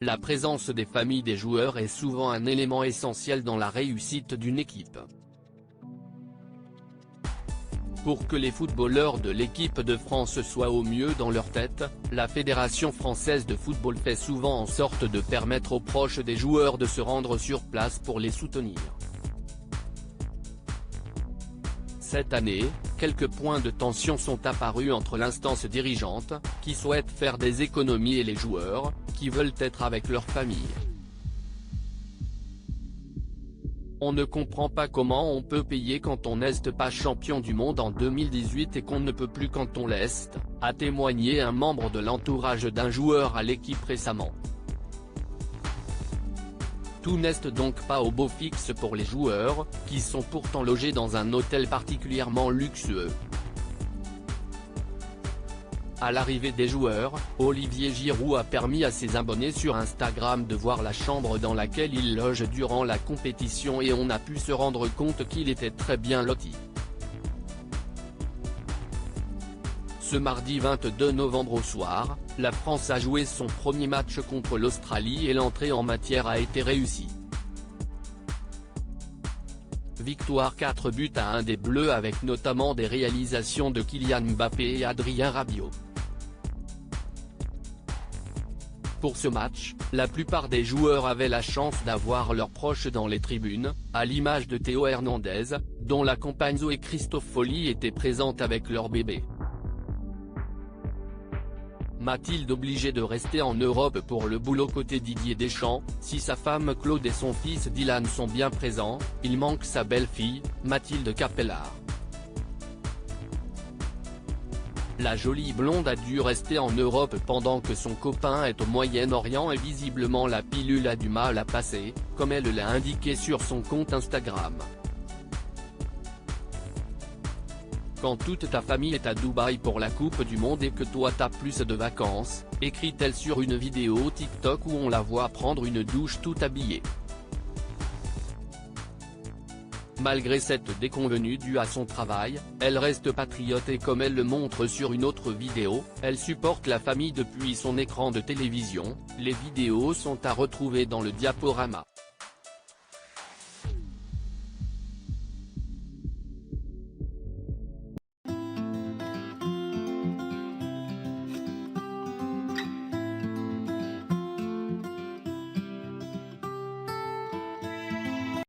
la présence des familles des joueurs est souvent un élément essentiel dans la réussite d'une équipe. Pour que les footballeurs de l'équipe de France soient au mieux dans leur tête, la Fédération française de football fait souvent en sorte de permettre aux proches des joueurs de se rendre sur place pour les soutenir. Cette année, quelques points de tension sont apparus entre l'instance dirigeante, qui souhaite faire des économies, et les joueurs, qui veulent être avec leur famille. On ne comprend pas comment on peut payer quand on n'est pas champion du monde en 2018 et qu'on ne peut plus quand on l'est, a témoigné un membre de l'entourage d'un joueur à l'équipe récemment. Tout n'est donc pas au beau fixe pour les joueurs, qui sont pourtant logés dans un hôtel particulièrement luxueux. À l'arrivée des joueurs, Olivier Giroud a permis à ses abonnés sur Instagram de voir la chambre dans laquelle il loge durant la compétition et on a pu se rendre compte qu'il était très bien loti. Ce mardi 22 novembre au soir, la France a joué son premier match contre l'Australie et l'entrée en matière a été réussie. Victoire 4-1 des Bleus avec notamment des réalisations de Kylian Mbappé et Adrien Rabiot. Pour ce match, la plupart des joueurs avaient la chance d'avoir leurs proches dans les tribunes, à l'image de Théo Hernandez, dont la compagne Zoé Christofoli était présente avec leur bébé. Mathilde obligée de rester en Europe pour le boulot côté Didier Deschamps, si sa femme Claude et son fils Dylan sont bien présents, il manque sa belle-fille, Mathilde Capellard. La jolie blonde a dû rester en Europe pendant que son copain est au Moyen-Orient et visiblement la pilule a du mal à passer, comme elle l'a indiqué sur son compte Instagram. Quand toute ta famille est à Dubaï pour la Coupe du Monde et que toi t'as plus de vacances, écrit-elle sur une vidéo TikTok où on la voit prendre une douche tout habillée. Malgré cette déconvenue due à son travail, elle reste patriote et comme elle le montre sur une autre vidéo, elle supporte la famille depuis son écran de télévision. Les vidéos sont à retrouver dans le diaporama.